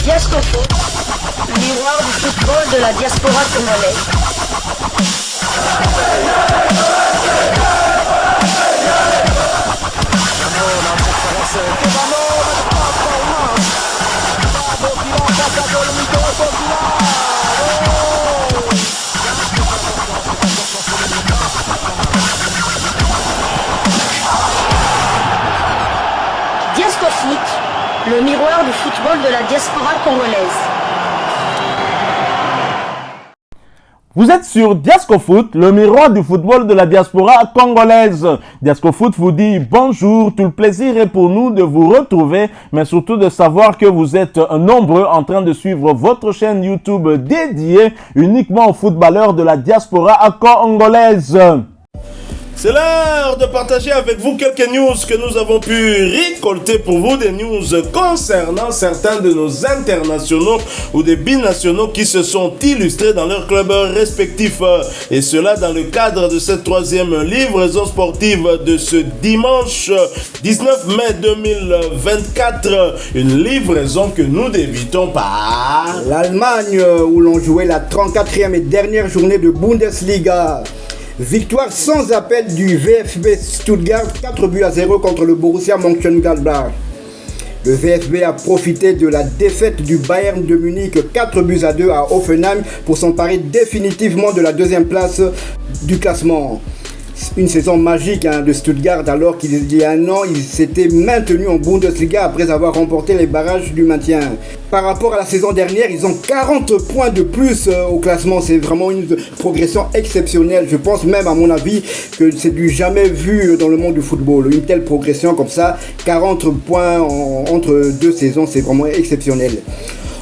Diascofoot, le miroir du football de la diaspora congolaise. Diascofoot, le miroir du football de la diaspora congolaise. Vous êtes sur Diascofoot, le miroir du football de la diaspora congolaise. Diascofoot vous dit bonjour, tout le plaisir est pour nous de vous retrouver, mais surtout de savoir que vous êtes nombreux en train de suivre votre chaîne YouTube dédiée uniquement aux footballeurs de la diaspora congolaise. C'est l'heure de partager avec vous quelques news que nous avons pu récolter pour vous, des news concernant certains de nos internationaux ou des binationaux qui se sont illustrés dans leurs clubs respectifs. Et cela dans le cadre de cette troisième livraison sportive de ce dimanche 19 mai 2024. Une livraison que nous débutons par l'Allemagne, où l'on jouait la 34e et dernière journée de Bundesliga. Victoire sans appel du VfB Stuttgart, 4-0 contre le Borussia Mönchengladbach. Le VfB a profité de la défaite du Bayern de Munich 4-2 à Hoffenheim pour s'emparer définitivement de la deuxième place du classement. Une saison magique de Stuttgart, alors qu'il y a un an, il s'était maintenu en Bundesliga après avoir remporté les barrages du maintien. Par rapport à la saison dernière, ils ont 40 points de plus au classement. C'est vraiment une progression exceptionnelle. Je pense même, à mon avis, que c'est du jamais vu dans le monde du football. Une telle progression comme ça, 40 points entre deux saisons, c'est vraiment exceptionnel.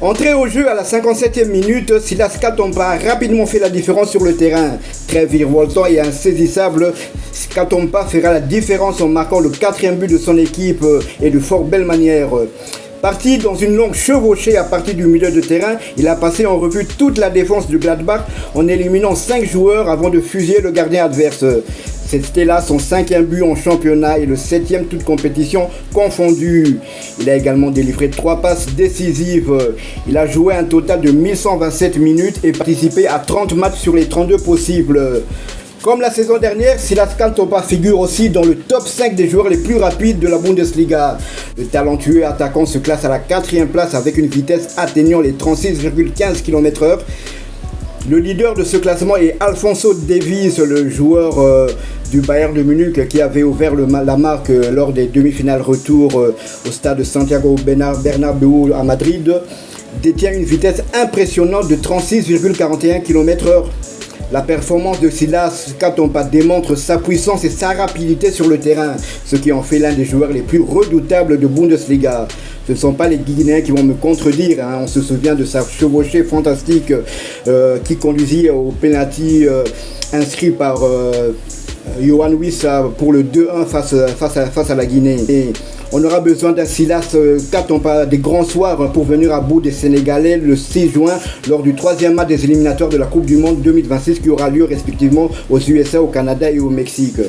Entré au jeu à la 57e minute, Silas Katompa a rapidement fait la différence sur le terrain. Très virevoltant et insaisissable, Katompa fera la différence en marquant le 4e but de son équipe et de fort belle manière. Parti dans une longue chevauchée à partir du milieu de terrain, il a passé en revue toute la défense du Gladbach en éliminant 5 joueurs avant de fusiller le gardien adverse. C'était là son 5e but en championnat et le 7e toute compétition confondue. Il a également délivré 3 passes décisives. Il a joué un total de 1127 minutes et participé à 30 matchs sur les 32 possibles. Comme la saison dernière, Silas Katompa figure aussi dans le top 5 des joueurs les plus rapides de la Bundesliga. Le talentueux attaquant se classe à la 4e place avec une vitesse atteignant les 36,15 km/h. Le leader de ce classement est Alphonso Davies, le joueur du Bayern de Munich qui avait ouvert la marque lors des demi-finales retour au stade Santiago Bernabéu à Madrid. Détient une vitesse impressionnante de 36,41 km/h. La performance de Silas Katompa démontre sa puissance et sa rapidité sur le terrain, ce qui en fait l'un des joueurs les plus redoutables de Bundesliga. Ce ne sont pas les Guinéens qui vont me contredire, on se souvient de sa chevauchée fantastique qui conduisit au penalty inscrit par Yohan Wissa pour le 2-1 face à la Guinée. Et on aura besoin d'un Silas Katompa des grands soirs pour venir à bout des Sénégalais le 6 juin lors du 3e match des éliminatoires de la Coupe du Monde 2026 qui aura lieu respectivement aux USA, au Canada et au Mexique.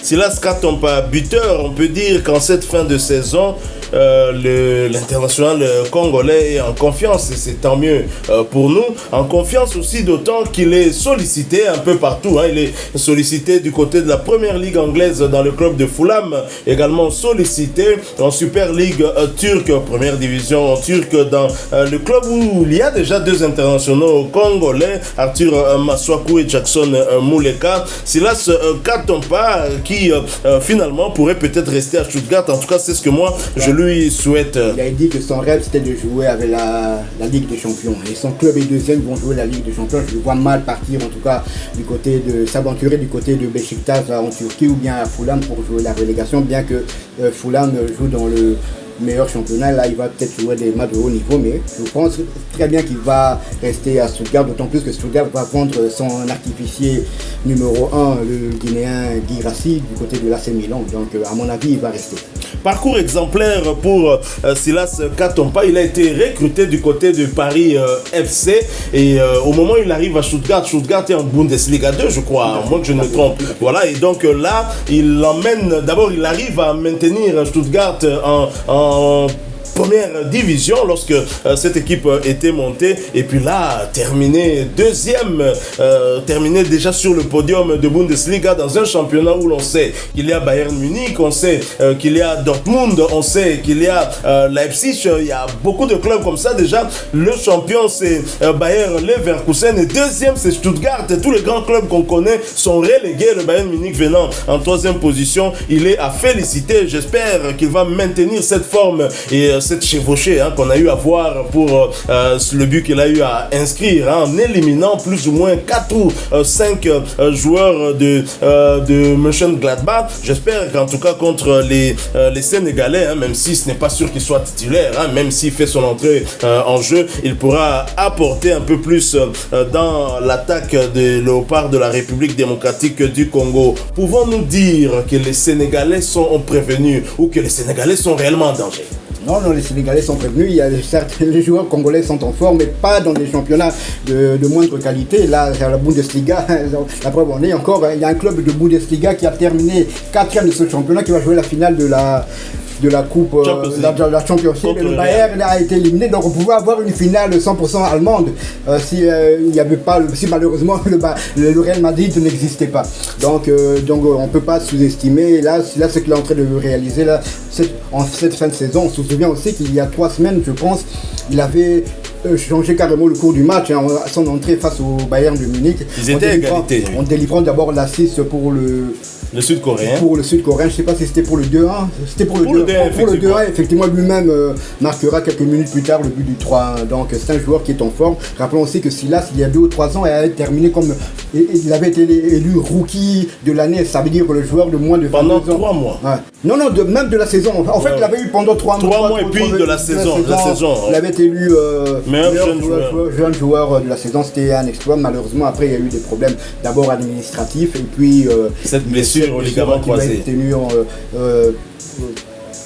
Silas Katompa, buteur, on peut dire qu'en cette fin de saison, l'international congolais est en confiance et c'est tant mieux pour nous. En confiance aussi d'autant qu'il est sollicité un peu partout. Il est sollicité du côté de la première ligue anglaise dans le club de Fulham, également sollicité en Super League turque, première division turque dans le club où il y a déjà 2 internationaux congolais, Arthur Maswaku et Jackson Muleka. Silas Katompa qui finalement pourrait peut-être rester à Stuttgart. En tout cas, c'est ce que moi je lui souhaite. Il a dit que son rêve c'était de jouer avec la Ligue des Champions. Et son club et deuxième vont jouer la Ligue des Champions. Je le vois mal partir en tout cas du côté de s'aventurer du côté de Beşiktaş en Turquie ou bien à Fulham pour jouer la relégation, bien que Fulham joue dans le meilleur championnat. Là, il va peut-être jouer des matchs de haut niveau, mais je pense très bien qu'il va rester à Stuttgart, d'autant plus que Stuttgart va vendre son artificier numéro 1, le Guinéen Guirassy, du côté de l'AC Milan. Donc, à mon avis, il va rester. Parcours exemplaire pour Silas Katompa. Il a été recruté du côté de Paris FC et au moment où il arrive à Stuttgart est en Bundesliga 2, je crois, à moins que je ne me trompe. Voilà, et donc là, il arrive à maintenir Stuttgart en première division lorsque cette équipe était montée. Et puis là, terminé deuxième, terminé déjà sur le podium de Bundesliga dans un championnat où l'on sait qu'il y a Bayern Munich, on sait qu'il y a Dortmund, on sait qu'il y a Leipzig, il y a beaucoup de clubs comme ça. Déjà, le champion c'est Bayer Leverkusen et deuxième c'est Stuttgart. Et tous les grands clubs qu'on connaît sont relégués. Le Bayern Munich venant en troisième position, il est à féliciter. J'espère qu'il va maintenir cette forme et cette chevauchée qu'on a eu à voir pour le but qu'il a eu à inscrire en éliminant plus ou moins 4 ou 5 joueurs de Mönchengladbach. J'espère qu'en tout cas contre les Sénégalais, même si ce n'est pas sûr qu'il soit titulaire, même s'il fait son entrée en jeu, il pourra apporter un peu plus dans l'attaque des léopards de la République démocratique du Congo. Pouvons-nous dire que les Sénégalais sont prévenus ou que les Sénégalais sont réellement en danger? Non, les Sénégalais sont prévenus. Il y a certes, les joueurs congolais sont en forme, mais pas dans des championnats de moindre qualité. Là, à la Bundesliga, la preuve on est encore. Il y a un club de Bundesliga qui a terminé 4e de ce championnat, qui va jouer la finale de la coupe, la Championship. Le Bayern a été éliminé, donc on pouvait avoir une finale 100% allemande si malheureusement le Real Madrid n'existait pas. Donc on peut pas sous-estimer. Là ce qu'il est en train de réaliser là, en cette fin de saison. On se souvient aussi qu'il y a 3 semaines, je pense, il avait changé carrément le cours du match à son entrée face au Bayern de Munich. Ils étaient à égalité. En délivrant d'abord l'assist pour le Sud-Coréen. Pour le Sud-Coréen, je ne sais pas si c'était pour le 2-1. C'était pour le 2-1, effectivement, lui-même marquera quelques minutes plus tard le but du 3-1. Donc c'est un joueur qui est en forme. Rappelons aussi que Silas, il y a 2 ou 3 ans, il avait terminé comme... Il avait été élu rookie de l'année, ça veut dire le joueur de moins de 22 ans. Pendant 3 mois. Ouais. Non, même de la saison. En fait, il l'avait eu pendant 3 mois. 3 mois et puis de la saison. Il avait été élu meilleur jeune joueur de la saison. C'était un exploit. Malheureusement, après, il y a eu des problèmes d'abord administratifs et puis... cette blessure au ligament croisé.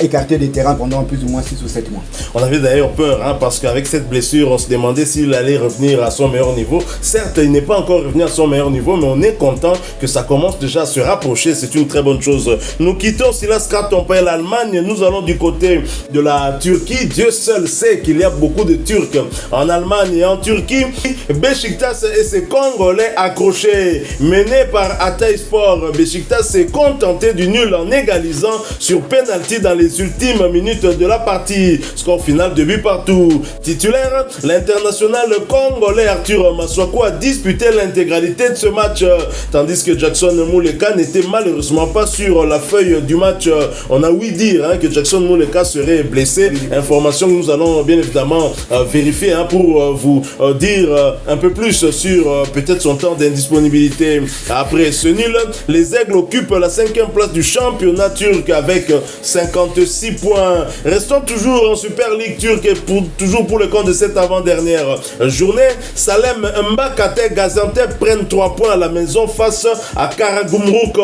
Écarté des terrains pendant plus ou moins 6 ou 7 mois. On avait d'ailleurs peur, parce qu'avec cette blessure, on se demandait s'il allait revenir à son meilleur niveau. Certes, il n'est pas encore revenu à son meilleur niveau, mais on est content que ça commence déjà à se rapprocher. C'est une très bonne chose. Nous quittons Silas Kartonpay, l'Allemagne. Nous allons du côté de la Turquie. Dieu seul sait qu'il y a beaucoup de Turcs en Allemagne et en Turquie. Beşiktaş et ses Congolais accrochés, menés par Hatayspor. Beşiktaş s'est contenté du nul en égalisant sur penalty dans les ultimes minutes de la partie. Score final 2 buts partout. Titulaire, l'international congolais Arthur Maswako a disputé l'intégralité de ce match, tandis que Jackson Muleka n'était malheureusement pas sur la feuille du match. On a ouï dire que Jackson Muleka serait blessé. Information que nous allons bien évidemment vérifier pour vous dire un peu plus sur peut-être son temps d'indisponibilité. Après ce nul, les Aigles occupent la 5e place du championnat turc avec 56 points. Restons toujours en Super League turque et toujours pour le compte de cette avant-dernière journée. Salem Mbakate Gaziantep prennent 3 points à la maison face à Karagümrük.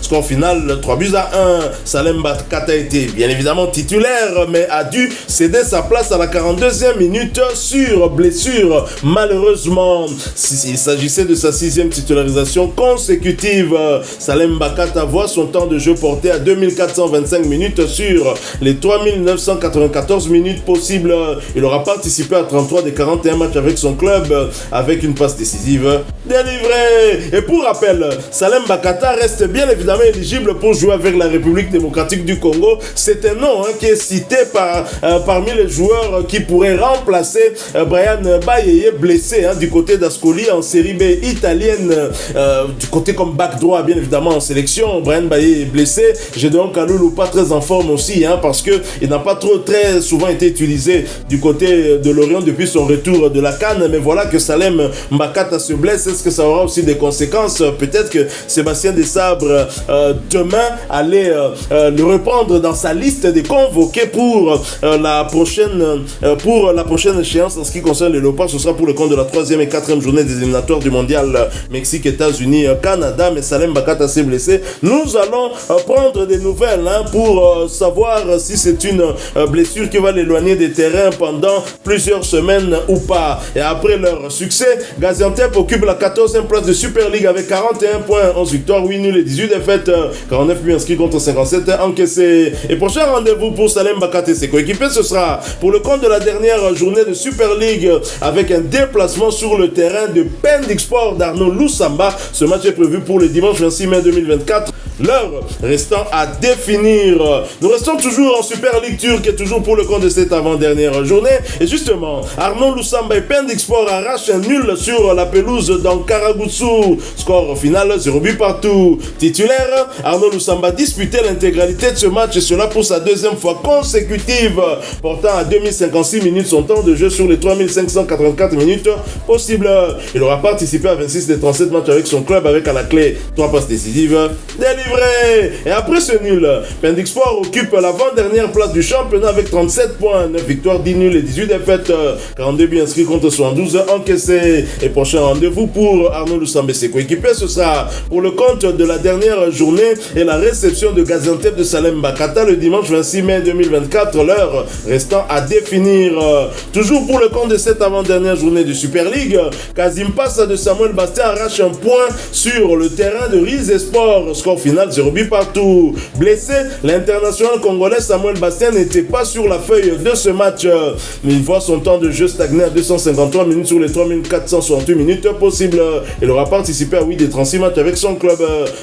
Score final 3 buts à 1. Salem Mbakate a été bien évidemment titulaire, mais a dû céder sa place à la 42e minute sur blessure. Malheureusement, il s'agissait de sa 6e titularisation consécutive. Salem Mbakate voit son temps de jeu porté à 2425 minutes sur les 3994 minutes possibles. Il aura participé à 33 des 41 matchs avec son club, avec une passe décisive délivrée. Et pour rappel, Salem Bakata reste bien évidemment éligible pour jouer avec la République démocratique du Congo. C'est un nom qui est cité parmi les joueurs qui pourraient remplacer Brian Bayeye, blessé du côté d'Ascoli en série B italienne, du côté comme back droit bien évidemment en sélection. Brian Bayeye est blessé. Gédéon Kaloulou pas très en forme aussi, parce qu'il n'a pas très souvent été utilisé du côté de Lorient depuis son retour de la CAN. Mais voilà que Salem Mbakata se blesse. Est-ce que ça aura aussi des conséquences? Peut-être que Sébastien Desabre demain allait le reprendre dans sa liste des convoqués pour la prochaine échéance en ce qui concerne les Léopards. Ce sera pour le compte de la 3e et 4e journée des éliminatoires du mondial Mexique, États-Unis, Canada. Mais Salem Mbakata s'est blessé. Nous allons prendre des nouvelles pour savoir savoir si c'est une blessure qui va l'éloigner des terrains pendant plusieurs semaines ou pas. Et après leur succès, Gaziantep occupe la 14e place de Super League avec 41 points, 11 victoires, 8 nuls et 18 défaites, 49 buts inscrits contre 57 encaissés. Et prochain rendez-vous pour Salem Bakate et ses coéquipiers, ce sera pour le compte de la dernière journée de Super League avec un déplacement sur le terrain de Pendik Sport d'Arnaud Lusamba. Ce match est prévu pour le dimanche 26 mai 2024. L'heure restant à définir. Nous restons toujours en Super League turque et toujours pour le compte de cette avant-dernière journée. Et justement, Arnaud Lusamba et Pendik Sport arrachent un nul sur la pelouse d'Ankaragutsu. Score final 0 but partout. Titulaire, Arnaud Lusamba disputait l'intégralité de ce match et cela pour sa deuxième fois consécutive, portant à 2056 minutes son temps de jeu sur les 3584 minutes possibles. Il aura participé à 26 des 37 matchs avec son club avec à la clé 3 passes décisives délivrées. Et après ce nul, Pendik Sport occupe l'avant-dernière place du championnat avec 37 points, 9 victoires, 10 nuls et 18 défaites, 42 buts inscrits contre 72 encaissés. Et prochain rendez-vous pour Arnaud Lusamba et ses coéquipiers, ce sera pour le compte de la dernière journée et la réception de Gaziantep de Salem Bakata le dimanche 26 mai 2024, l'heure restant à définir. Toujours pour le compte de cette avant-dernière journée de Super League, Kazim Passa de Samuel Bastien arrache un point sur le terrain de Rize Sport. Score final 0 but partout. Blessé, l'international congolais Samuel Bastien n'était pas sur la feuille de ce match. Mais il voit son temps de jeu stagner à 253 minutes sur les 3468 minutes possibles. Il aura participé à 8 des 36 matchs avec son club.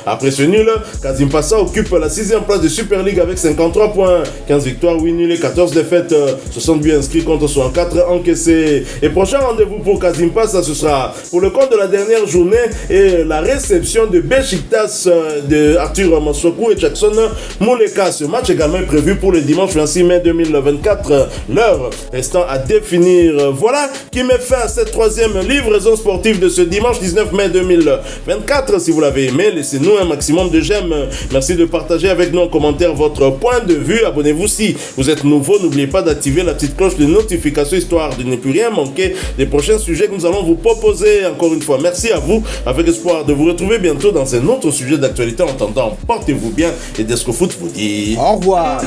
Après ce nul, Kazim Passa occupe la 6e place de Super League avec 53 points, 15 victoires, 8 nuls et 14 défaites, 60 buts inscrits contre 64 encaissés. Et prochain rendez-vous pour Kazim Passa, ce sera pour le compte de la dernière journée et la réception de Beşiktaş de Arthur Mansoku et Jackson Mouleka. Ce match également est prévu pour le dimanche 26 mai 2024, l'heure restant à définir. Voilà qui met fin à cette 3e livraison sportive de ce dimanche 19 mai 2024. Si vous l'avez aimé, laissez-nous un maximum de j'aime. Merci de partager avec nous en commentaire votre point de vue. Abonnez-vous si vous êtes nouveau. N'oubliez pas d'activer la petite cloche de notification histoire de ne plus rien manquer des prochains sujets que nous allons vous proposer. Encore une fois, merci à vous, avec espoir de vous retrouver bientôt dans un autre sujet d'actualité. En attendant, portez-vous bien et Desco Foot vous dit au revoir.